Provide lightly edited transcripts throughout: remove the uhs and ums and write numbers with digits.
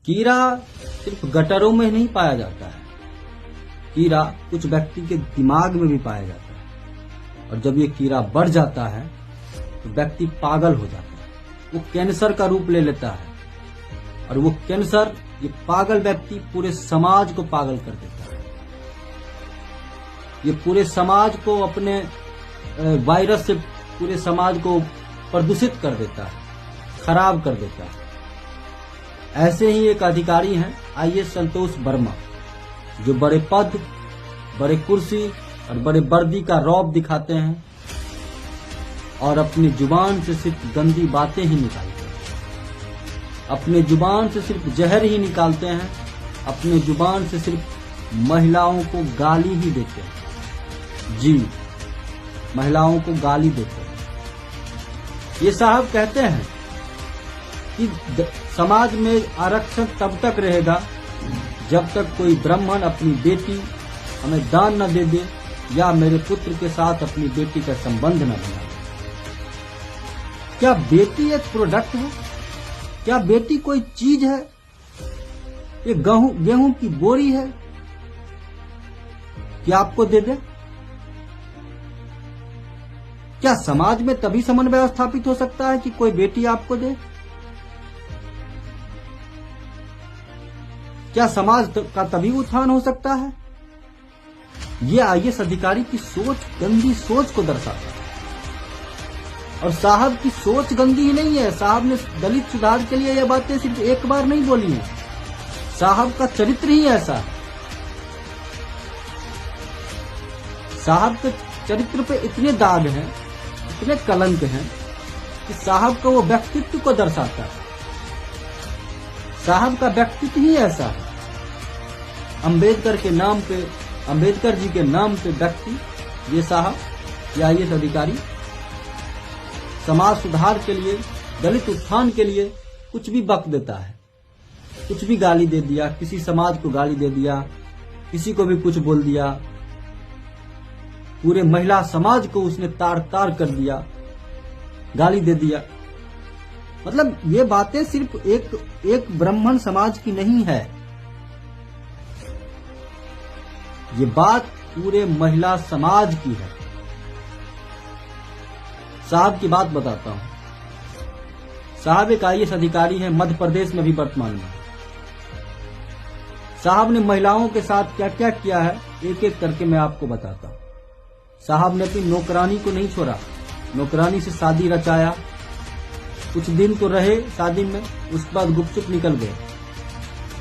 कीड़ा सिर्फ गटरों में नहीं पाया जाता है, कीड़ा कुछ व्यक्ति के दिमाग में भी पाया जाता है। और जब ये कीड़ा बढ़ जाता है तो व्यक्ति पागल हो जाता है, वो कैंसर का रूप ले लेता है। और वो कैंसर, ये पागल व्यक्ति पूरे समाज को पागल कर देता है। ये पूरे समाज को अपने वायरस से पूरे समाज को प्रदूषित कर देता है, खराब कर देता है। ऐसे ही एक अधिकारी हैं आईएएस संतोष वर्मा, जो बड़े पद, बड़े कुर्सी और बड़े वर्दी का रौब दिखाते हैं और अपनी जुबान से सिर्फ गंदी बातें ही निकालते हैं। अपने जुबान से सिर्फ जहर ही निकालते हैं। अपने जुबान से सिर्फ महिलाओं को गाली ही देते हैं। जी, महिलाओं को गाली देते हैं। ये साहब कहते हैं कि समाज में आरक्षण तब तक रहेगा जब तक कोई ब्राह्मण अपनी बेटी हमें दान न दे दे या मेरे पुत्र के साथ अपनी बेटी का संबंध न बना दे। क्या बेटी एक प्रोडक्ट है? क्या बेटी कोई चीज है? ये गेहूं की बोरी है कि आपको दे दे? क्या समाज में तभी समन्वय स्थापित हो सकता है कि कोई बेटी आपको दे? क्या समाज का तभी उत्थान हो सकता है? ये आईएएस अधिकारी की सोच, गंदी सोच को दर्शाता है। और साहब की सोच गंदी ही नहीं है, साहब ने दलित सुधार के लिए ये बातें सिर्फ एक बार नहीं बोली हैं। साहब का चरित्र ही ऐसा है। साहब के चरित्र पे इतने दाग हैं, इतने कलंक हैं कि साहब का वो व्यक्तित्व को दर्शाता है। साहब का व्यक्तित्व ही ऐसा है। अंबेडकर के नाम पे, अंबेडकर जी के नाम पे व्यक्ति, ये साहब, या आईएएस अधिकारी समाज सुधार के लिए, दलित उत्थान के लिए कुछ भी बक देता है। कुछ भी गाली दे दिया, किसी समाज को गाली दे दिया, किसी को भी कुछ बोल दिया, पूरे महिला समाज को उसने तार तार कर दिया, गाली दे दिया। मतलब ये बातें सिर्फ एक ब्राह्मण समाज की नहीं है, ये बात पूरे महिला समाज की है। साहब की बात बताता हूं। साहब एक आईएएस अधिकारी हैं, मध्य प्रदेश में भी वर्तमान में। साहब ने महिलाओं के साथ क्या क्या किया है, एक एक करके मैं आपको बताता हूं। साहब ने अपनी नौकरानी को नहीं छोड़ा, नौकरानी से शादी रचाया। कुछ दिन तो रहे शादी में, उसके बाद गुपचुप निकल गए।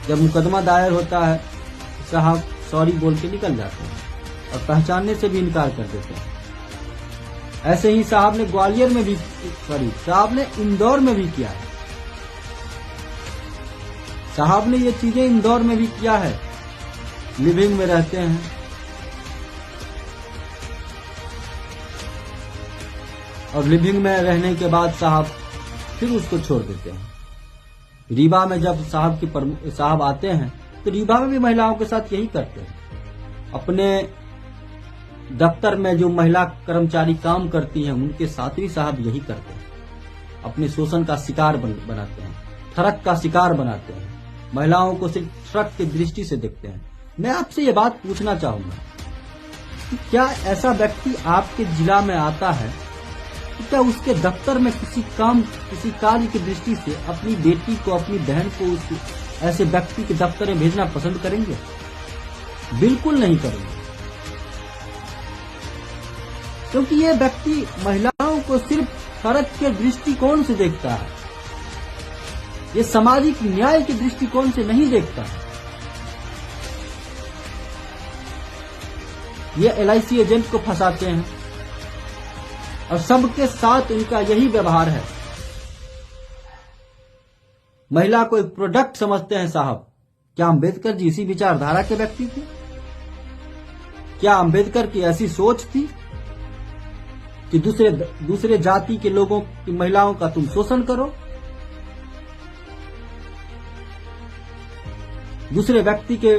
जब मुकदमा दायर होता है, साहब सॉरी बोल के निकल जाते हैं और पहचानने से भी इनकार कर देते हैं। ऐसे ही साहब ने ग्वालियर में भी, साहब ने इंदौर में भी किया है। साहब ने ये चीजें इंदौर में भी किया है। लिविंग में रहते हैं, और लिविंग में रहने के बाद साहब फिर उसको छोड़ देते हैं। रीवा में जब साहब आते हैं तो रीवा में भी महिलाओं के साथ यही करते हैं। अपने दफ्तर में जो महिला कर्मचारी काम करती हैं उनके साथ भी साहब यही करते हैं। अपने शोषण का शिकार बनाते हैं, ठरक का शिकार बनाते हैं, महिलाओं को सिर्फ ठरक की दृष्टि से देखते हैं। मैं आपसे ये बात पूछना चाहूंगा कि क्या ऐसा व्यक्ति आपके जिला में आता है, क्या उसके दफ्तर में किसी कार्य की दृष्टि से अपनी बेटी को, अपनी बहन को उस ऐसे व्यक्ति के दफ्तर में भेजना पसंद करेंगे? बिल्कुल नहीं करेंगे, क्योंकि ये व्यक्ति महिलाओं को सिर्फ फर्क के दृष्टिकोण से देखता है, ये सामाजिक न्याय के दृष्टिकोण से नहीं देखता है। ये LIC एजेंट को फंसाते हैं और सबके साथ उनका यही व्यवहार है। महिला को एक प्रोडक्ट समझते हैं साहब। क्या अंबेडकर जी इसी विचारधारा के व्यक्ति थे? क्या अंबेडकर की ऐसी सोच थी कि दूसरे जाति के लोगों की महिलाओं का तुम शोषण करो, दूसरे व्यक्ति के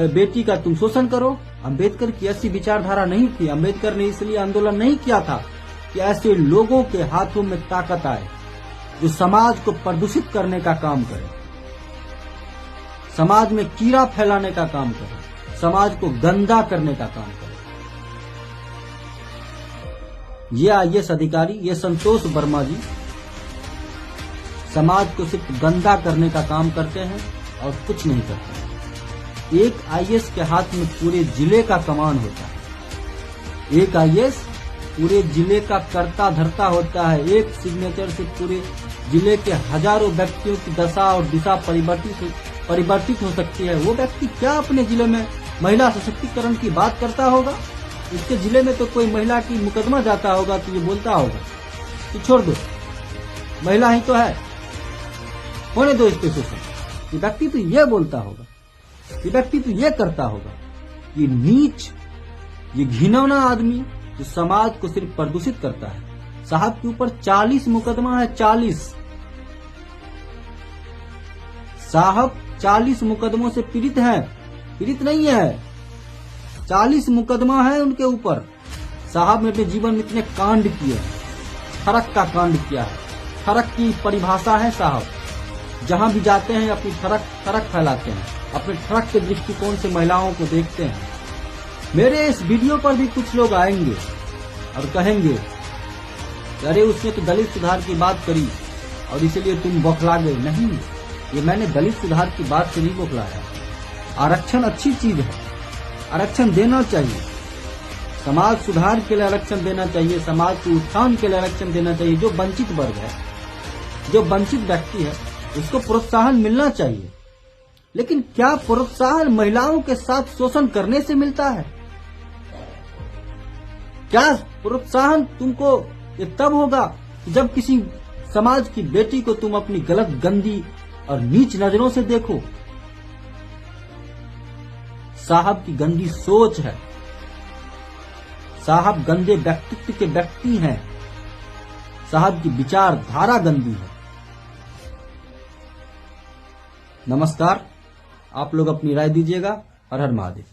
बेटी का तुम शोषण करो? अंबेडकर की ऐसी विचारधारा नहीं थी। अंबेडकर ने इसलिए आंदोलन नहीं किया था कि ऐसे लोगों के हाथों में ताकत आए जो समाज को प्रदूषित करने का काम करे। समाज में कीड़ा फैलाने का काम करे, समाज को गंदा करने का काम करे। ये आईएएस अधिकारी, ये संतोष वर्मा जी समाज को सिर्फ गंदा करने का काम करते हैं और कुछ नहीं करते। एक आईएएस के हाथ में पूरे जिले का कमान होता है। एक आईएएस पूरे जिले का कर्ता धर्ता होता है। एक सिग्नेचर से पूरे जिले के हजारों व्यक्तियों की दशा और दिशा परिवर्तित हो सकती है। वो व्यक्ति क्या अपने जिले में महिला सशक्तिकरण की बात करता होगा? इसके जिले में तो कोई महिला की मुकदमा जाता होगा तो ये बोलता होगा कि छोड़ दो, महिला ही तो है, होने दो इसके शोषण। ये व्यक्ति तो ये बोलता होगा, ये व्यक्ति तो ये करता होगा। ये नीच, ये घिनौना आदमी जो समाज को सिर्फ प्रदूषित करता है। साहब के ऊपर 40 मुकदमा है, 40। साहब 40 मुकदमों से पीड़ित हैं, पीड़ित नहीं है, 40 मुकदमा है उनके ऊपर। साहब ने अपने जीवन में इतने कांड किए हैं, ठरक का कांड किया है। ठरक की परिभाषा है साहब, जहां भी जाते हैं अपनी ठरक फैलाते हैं, अपने ठरक के दृष्टिकोण से महिलाओं को देखते हैं। मेरे इस वीडियो पर भी कुछ लोग आएंगे और कहेंगे अरे उसने तो दलित सुधार की बात करी और इसलिए तुम बौखला गए। नहीं, ये मैंने दलित सुधार की बात से नहीं बौखलाया। आरक्षण अच्छी चीज है, आरक्षण देना चाहिए। समाज सुधार के लिए आरक्षण देना चाहिए, समाज के उत्थान के लिए आरक्षण देना चाहिए। जो वंचित वर्ग है, जो वंचित व्यक्ति है, उसको प्रोत्साहन मिलना चाहिए। लेकिन क्या प्रोत्साहन महिलाओं के साथ शोषण करने से मिलता है? क्या प्रोत्साहन तुमको ये तब होगा कि जब किसी समाज की बेटी को तुम अपनी गलत, गंदी और नीच नजरों से देखो? साहब की गंदी सोच है, साहब गंदे व्यक्तित्व के व्यक्ति हैं, साहब की विचारधारा गंदी है। नमस्कार, आप लोग अपनी राय दीजिएगा। हर हर महादेव।